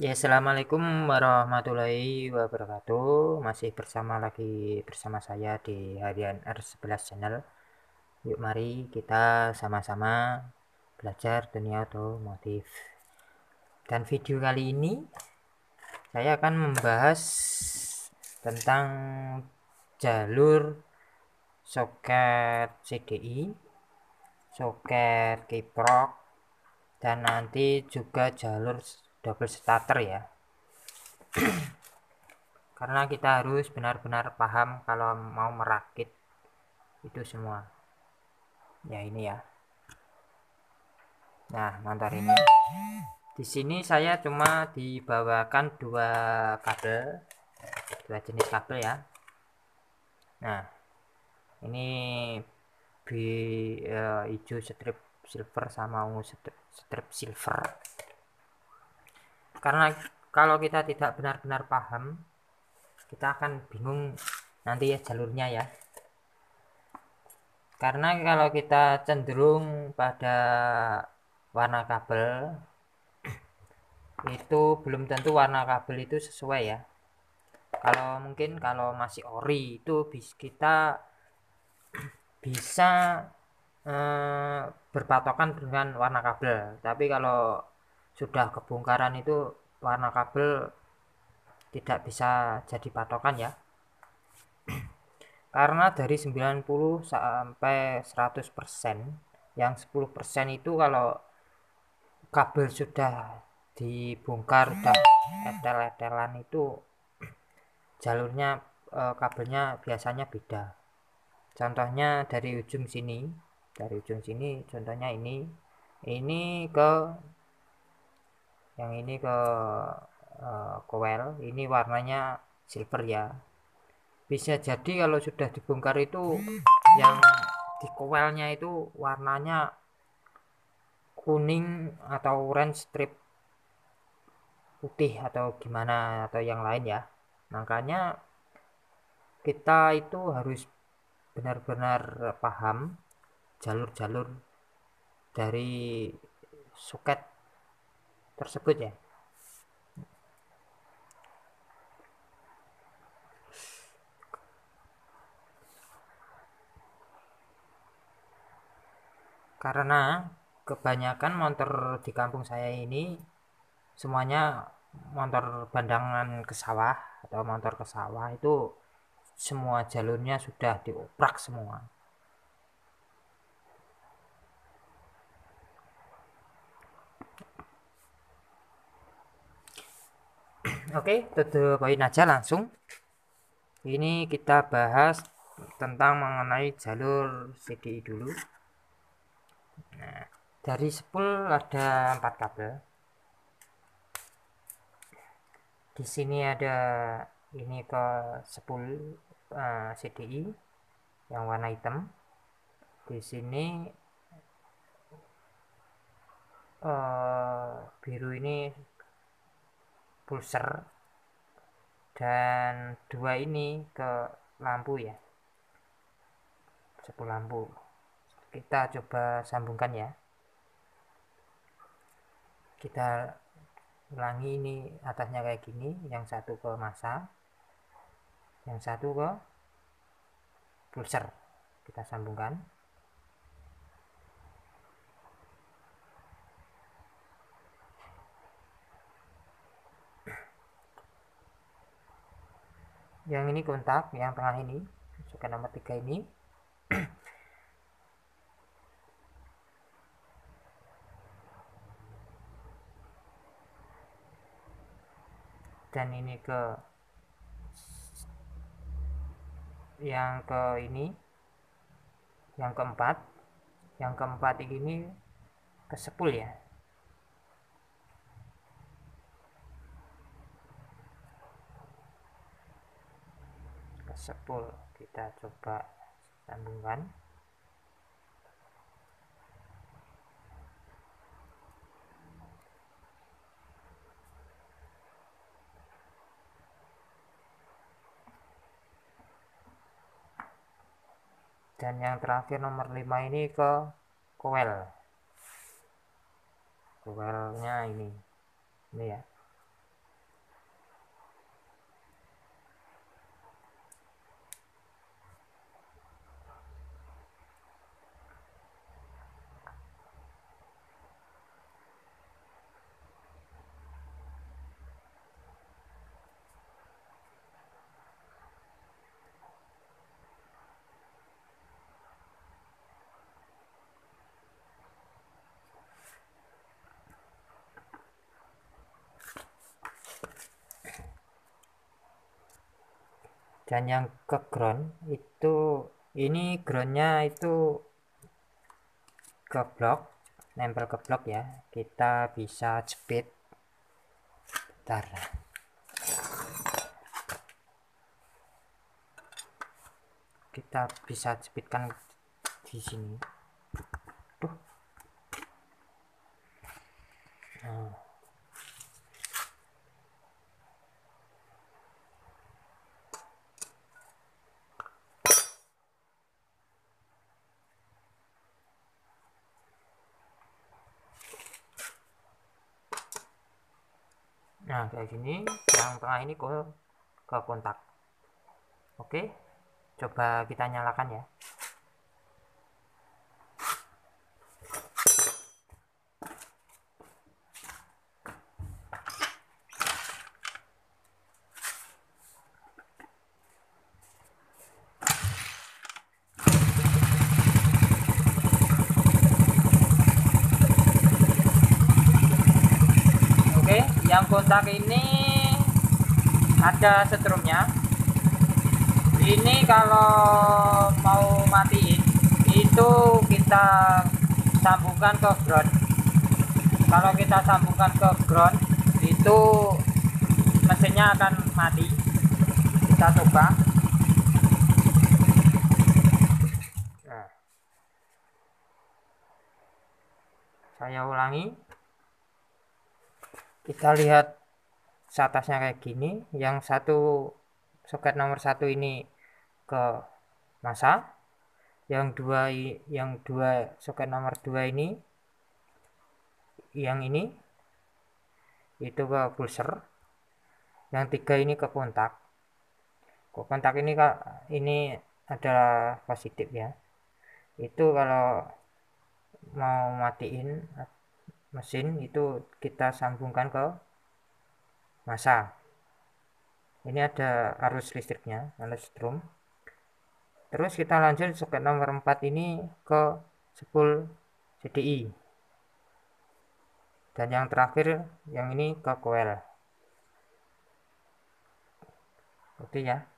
Ya, assalamualaikum warahmatullahi wabarakatuh. Masih bersama saya di harian R11 channel. Yuk mari kita sama-sama belajar dunia otomotif. Dan video kali ini saya akan membahas tentang jalur soket CDI, soket kiprok, dan nanti juga jalur double starter ya. Karena kita harus benar-benar paham kalau mau merakit itu semua. Ya ini ya. Nah, motor ini. Di sini saya cuma dibawakan dua jenis kabel ya. Nah, ini hijau strip silver sama ungu strip silver. Karena kalau kita tidak benar-benar paham, kita akan bingung nanti ya jalurnya ya. Karena kalau kita cenderung pada warna kabel, itu belum tentu warna kabel itu sesuai ya. Kalau masih ori itu kita bisa berpatokan dengan warna kabel. Tapi kalau sudah kebongkaran itu warna kabel tidak bisa jadi patokan ya. Karena dari 90 sampai 100%, yang 10% itu kalau kabel sudah dibongkar, udah etel-etelan itu jalurnya, kabelnya biasanya beda. Contohnya dari ujung sini contohnya ini ke yang ini ke coil, ini warnanya silver ya. Bisa jadi kalau sudah dibongkar itu yang di coilnya itu warnanya kuning atau orange strip putih atau gimana atau yang lain ya. Makanya kita itu harus benar-benar paham jalur-jalur dari soket tersebut ya. Karena kebanyakan motor di kampung saya ini semuanya motor bandangan ke sawah atau motor ke sawah, itu semua jalurnya sudah dioprak semua. Oke, tutup poin aja langsung. Ini kita bahas tentang mengenai jalur CDI dulu. Nah, dari spool ada 4 kabel. Di sini ada ini ke spool CDI yang warna hitam. Di sini biru ini pulser, dan dua ini ke lampu ya, spool lampu. Kita coba sambungkan ya. Kita ulangi, ini atasnya kayak gini, yang satu ke massa, yang satu ke pulser. Kita sambungkan. Yang ini kontak, yang tengah ini soket nomor 3 ini. Dan ini ke yang ke ini, yang keempat. Yang keempat ini ke spool ya. Ke spool kita coba sambungkan. Dan yang terakhir nomor 5 ini ke coilnya ini ya. Dan yang ke ground itu, ini groundnya itu ke blok, nempel ke blok ya, kita bisa jepit. Bentar, kita bisa jepitkan di sini. Tuh. Nah, kayak gini, yang tengah ini ke kontak. Oke, coba kita nyalakan ya. Oke, yang kontak ini ada setrumnya. Ini kalau mau matiin itu kita sambungkan ke ground. Kalau kita sambungkan ke ground itu mesinnya akan mati. Kita coba. Nah, saya ulangi. Kita lihat atasnya kayak gini. Yang satu, soket nomor 1 ini ke masa, yang dua soket nomor 2 ini, yang ini itu ke pulser, yang 3 ini ke kontak. Kontak ini adalah positif ya. Itu kalau mau matiin mesin itu kita sambungkan ke masa. Ini ada arus listriknya, arus strom. Terus kita lanjut soket nomor 4 ini ke spool CDI. Dan yang terakhir yang ini ke coil. Oke ya.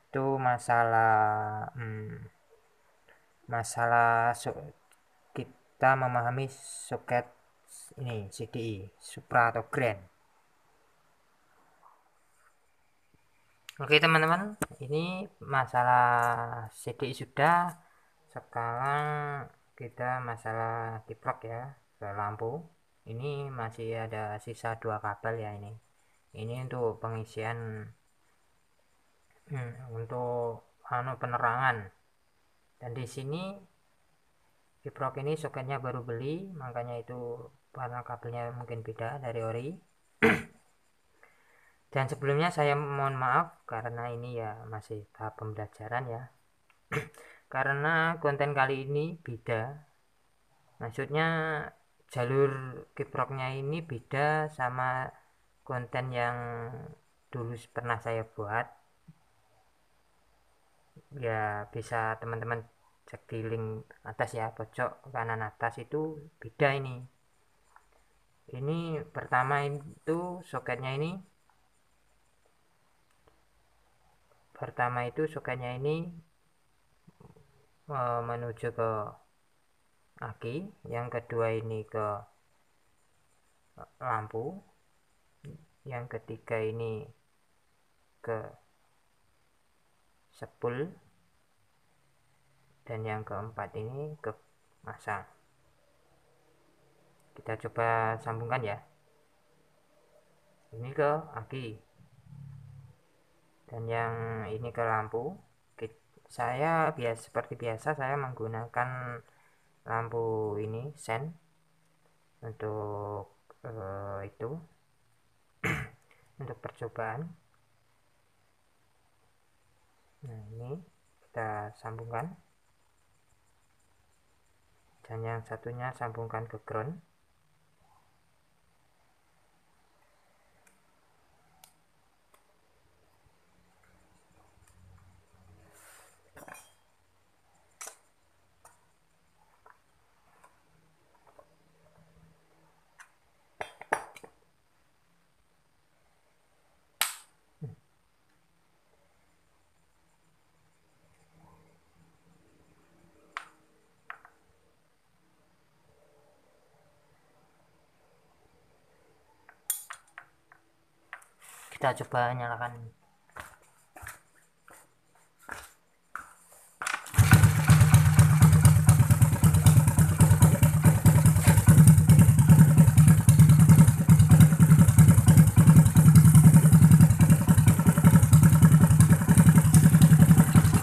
Itu masalah kita memahami soket ini CDI, supra atau grand. Oke teman-teman, ini masalah CDI sudah. Sekarang kita masalah kiprok ya, ke lampu. Ini masih ada sisa 2 kabel ya ini. Ini untuk pengisian untuk penerangan. Dan di sini kiprok ini soketnya baru beli, makanya itu warna kabelnya mungkin beda dari ori. Dan sebelumnya saya mohon maaf karena ini ya masih tahap pembelajaran ya. Karena konten kali ini beda. Maksudnya jalur kiproknya ini beda sama konten yang dulu pernah saya buat. Ya bisa teman-teman cek di link atas ya, pojok kanan atas itu beda ini. Ini pertama itu soketnya ini menuju ke aki, yang kedua ini ke lampu, yang ketiga ini ke spool, dan yang keempat ini ke masa. Kita coba sambungkan ya. Ini ke aki dan yang ini ke lampu. Saya seperti biasa saya menggunakan lampu ini sen untuk itu untuk percobaan. Nah, ini kita sambungkan, dan yang satunya sambungkan ke ground. Kita coba nyalakan.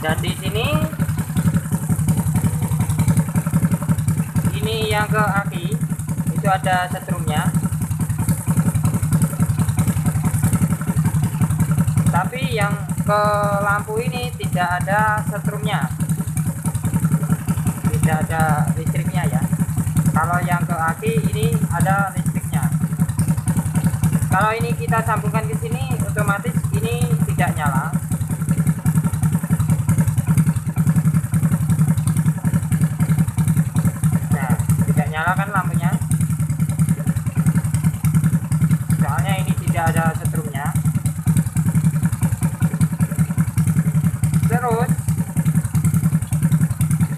Dan di sini ini yang ke aki itu ada setrumnya, tapi yang ke lampu ini tidak ada setrumnya, tidak ada listriknya ya. Kalau yang ke aki ini ada listriknya. Kalau ini kita sambungkan ke sini, otomatis ini tidak nyala. Nyalakan lampunya, soalnya ini tidak ada setrumnya. Terus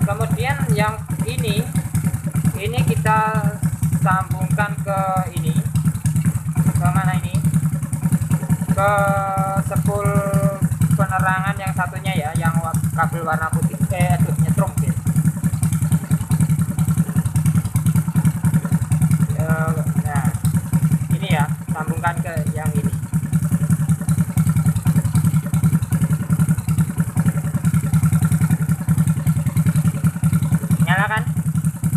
kemudian yang ini kita sambungkan ke ini, ke mana ini, ke spool penerangan yang satunya ya, yang kabel warna putih. Nyetrum gitu. Nah ini ya, sambungkan ke yang ini. Nyalakan,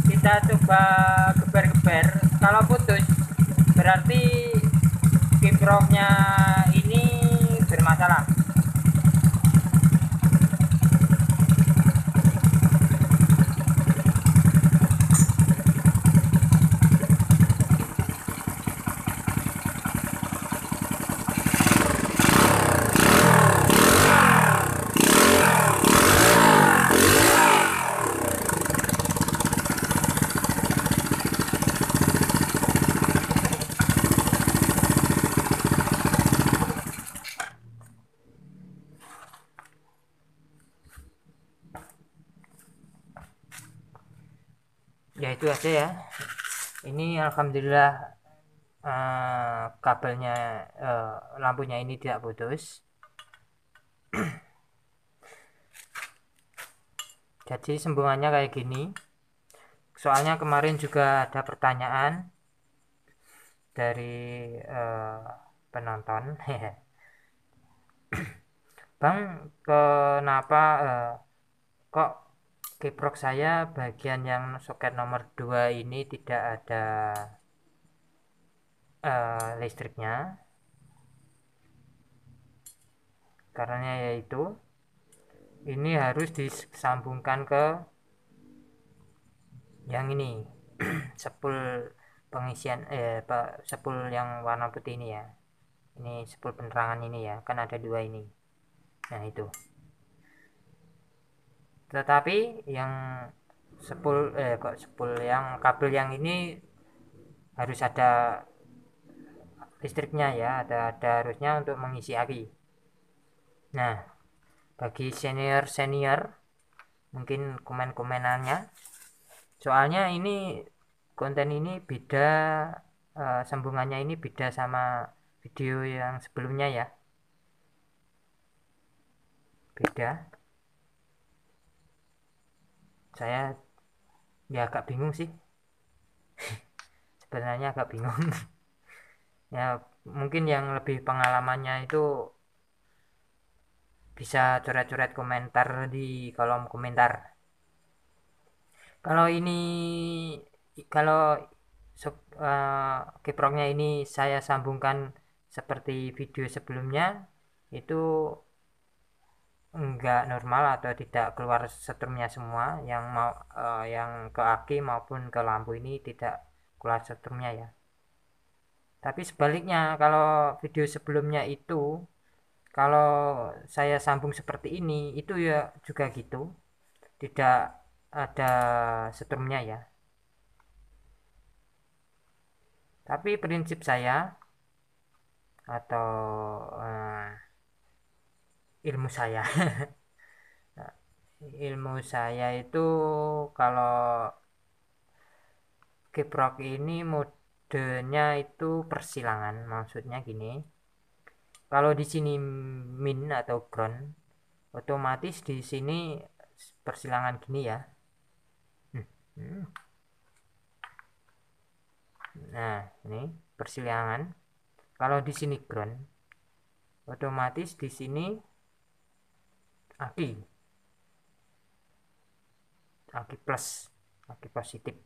kita coba geber-geber. Kalau putus berarti kiproknya ini bermasalah. Ya itu aja ya. Ini alhamdulillah kabelnya, lampunya ini tidak putus. Jadi sambungannya kayak gini. Soalnya kemarin juga ada pertanyaan dari penonton. Bang, kenapa kok kiprok saya bagian yang soket nomor 2 ini tidak ada listriknya? Karena yaitu ini harus disambungkan ke yang ini. Spool pengisian spool yang warna putih ini ya. Ini spool penerangan ini ya, kan ada 2 ini. Nah itu. Tetapi yang spool yang kabel yang ini harus ada listriknya ya, ada harusnya untuk mengisi aki. Nah, bagi senior mungkin komen-komenannya, soalnya ini konten ini beda, sambungannya ini beda sama video yang sebelumnya ya, beda. Saya ya agak bingung sih. Sebenarnya agak bingung. Ya mungkin yang lebih pengalamannya itu bisa coret-coret komentar di kolom komentar. Kalau ini, kalau kiproknya ini saya sambungkan seperti video sebelumnya, itu enggak normal atau tidak keluar setrumnya semua, yang yang ke aki maupun ke lampu ini tidak keluar setrumnya ya. Tapi sebaliknya, kalau video sebelumnya itu, kalau saya sambung seperti ini, itu ya juga gitu, tidak ada setrumnya ya. Tapi prinsip saya atau ilmu saya ilmu saya itu, kalau kiprok ini modenya itu persilangan. Maksudnya gini, Kalau di sini min atau ground, otomatis di sini persilangan gini ya. Nah, ini persilangan. Kalau di sini ground, otomatis di sini aki, aki plus, aki positif.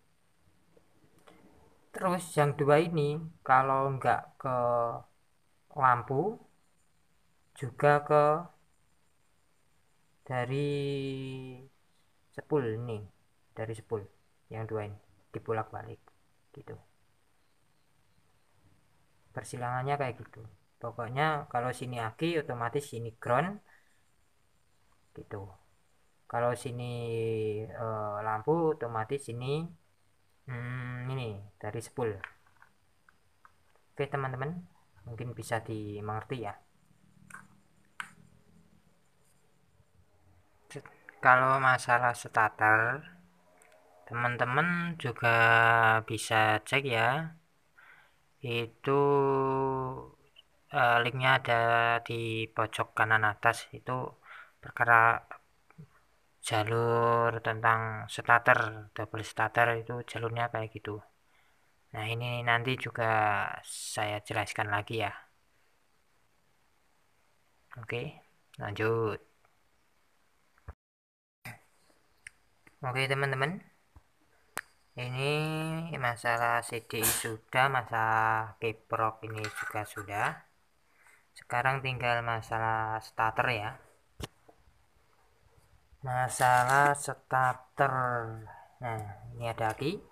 Terus yang dua ini kalau nggak ke lampu, juga ke dari sepul ini, dari sepul yang dua ini dipulak balik gitu. Persilangannya kayak gitu. Pokoknya kalau sini aki otomatis sini ground gitu. Kalau sini lampu otomatis sini ini dari spool. Oke teman-teman, mungkin bisa dimengerti ya. Kalau masalah starter, teman-teman juga bisa cek ya. Itu linknya ada di pojok kanan atas, itu perkara jalur tentang starter, double starter itu jalurnya kayak gitu. Nah ini nanti juga saya jelaskan lagi ya. Oke, lanjut. Oke teman-teman, ini masalah CDI sudah, masalah kiprok ini juga sudah. Sekarang tinggal masalah starter ya. Masalah starter. Nah, ini ada aki.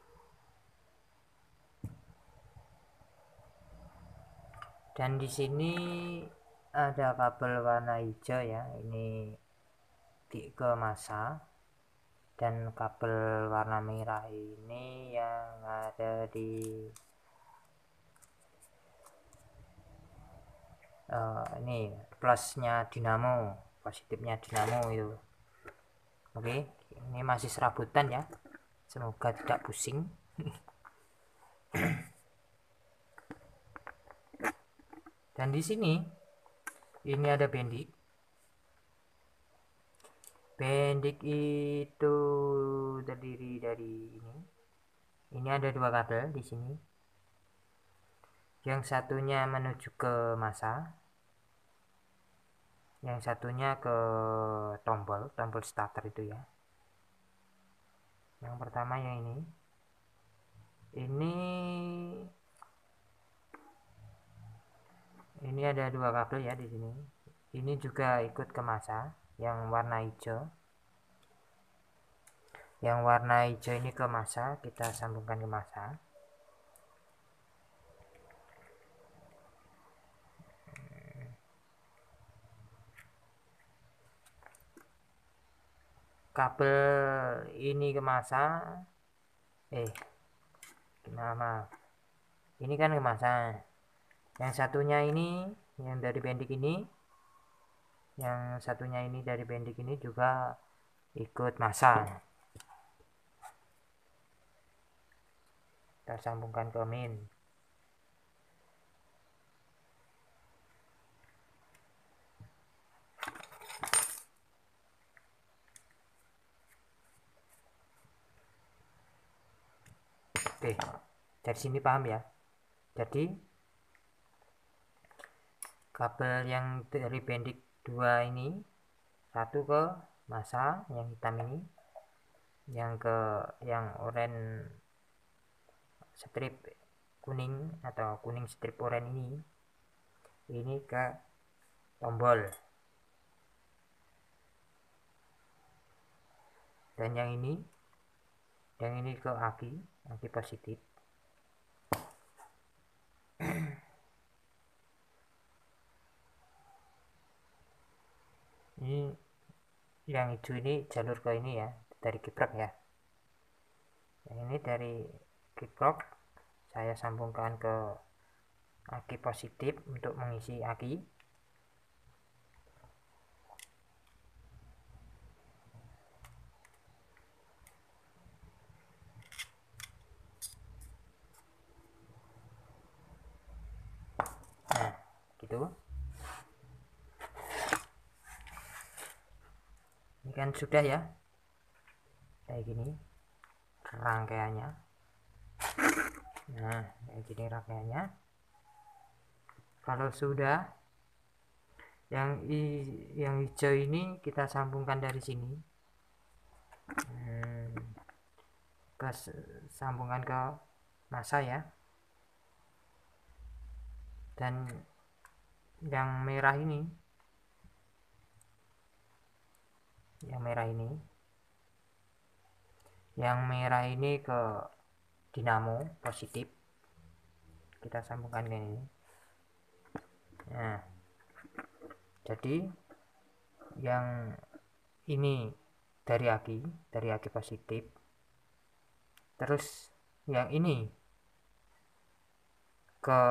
Dan di sini ada kabel warna hijau ya. Ini ke masa. Dan kabel warna merah ini yang ada di ini plusnya dinamo, positifnya dinamo itu. Oke, ini masih serabutan ya, semoga tidak pusing. Dan di sini ini ada bendik. Bendik itu terdiri dari ini ada dua kabel di sini. Yang satunya menuju ke masa, yang satunya ke tombol starter itu ya. Yang pertama yang ini ada dua kabel ya di sini. Ini juga ikut ke masa, yang warna hijau. Yang warna hijau ini ke masa, kita sambungkan ke masa. Kabel ini ke masa, maaf, ini kan ke masa. Yang satunya ini, yang dari bendik ini, yang satunya ini dari bendik ini juga ikut masa. Kita sambungkan ke min. Oke, dari sini paham ya. Jadi kabel yang dari bendik 2 ini, satu ke masa yang hitam ini, yang oranye strip kuning atau kuning strip oranye ini ke tombol. Dan yang ini ke aki positif. Ini yang hijau ini jalur ke ini ya, dari kiprok ya. Yang ini dari kiprok saya sambungkan ke aki positif untuk mengisi aki. Nah, gitu. kan sudah ya, kayak gini rangkaiannya. Nah, kayak gini rangkaiannya. Kalau sudah, yang hijau ini kita sambungkan dari sini, ke sambungan ke massa ya. Dan yang merah ini, yang merah ini ke dinamo positif, kita sambungkan ke ini. Nah, jadi yang ini dari aki positif, terus yang ini ke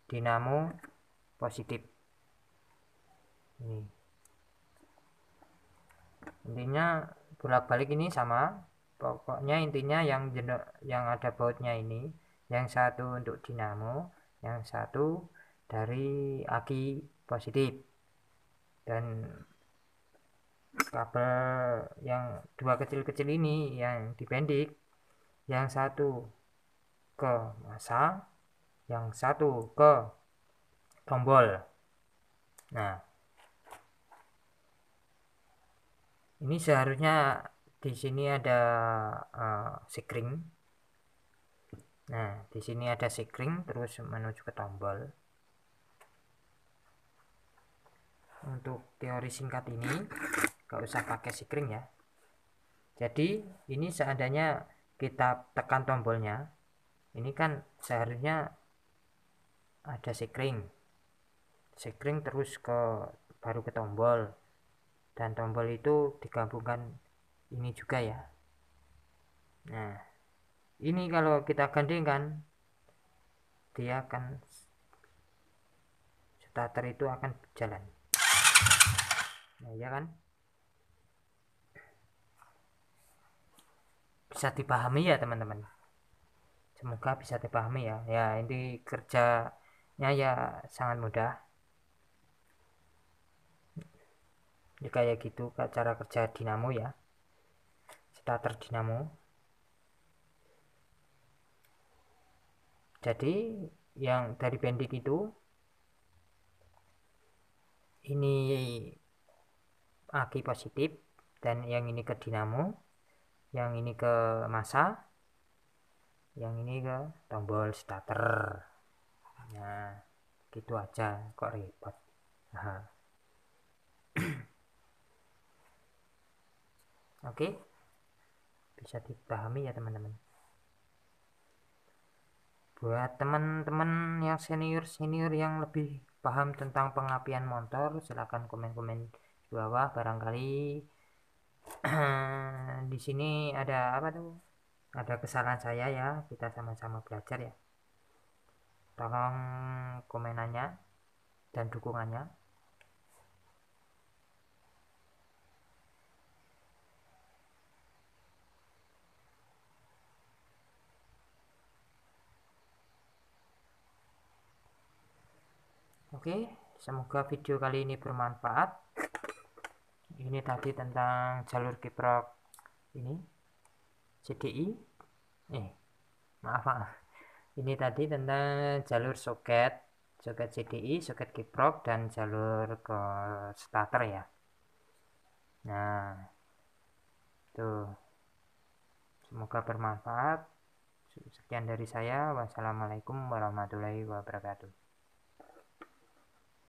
dinamo positif. Ini intinya bolak-balik ini sama, pokoknya intinya yang ada bautnya ini, yang satu untuk dinamo, yang satu dari aki positif. Dan kabel yang dua kecil-kecil ini yang dipendik, yang satu ke massa, yang satu ke tombol. Nah, ini seharusnya di sini ada sekring. Nah, di sini ada sekring terus menuju ke tombol. Untuk teori singkat ini gak usah pakai sekring ya. Jadi ini seandainya kita tekan tombolnya, ini kan seharusnya ada sekring terus baru ke tombol, dan tombol itu digabungkan ini juga ya. Nah, ini kalau kita gandengkan, dia akan starter itu akan berjalan. Nah, ya kan? Bisa dipahami ya teman-teman. Semoga bisa dipahami ya. Ya, inti kerjanya ya sangat mudah. Ini kayak gitu cara kerja dinamo ya. Starter dinamo. Jadi yang dari pendik itu, ini aki positif, dan yang ini ke dinamo, yang ini ke massa, yang ini ke tombol starter. Nah, gitu aja, kok repot. Oke, bisa dipahami ya teman-teman. Buat teman-teman yang senior yang lebih paham tentang pengapian motor, silahkan komen-komen di bawah. Barangkali di sini ada apa tuh? Ada kesalahan saya ya, kita sama-sama belajar ya. Tolong komenannya dan dukungannya. Oke, semoga video kali ini bermanfaat. Ini tadi tentang jalur kiprok ini CDI. Maaf. Ini tadi tentang jalur soket CDI, soket kiprok, dan jalur ke starter ya. Nah, tuh. Semoga bermanfaat. Sekian dari saya. Wassalamualaikum warahmatullahi wabarakatuh.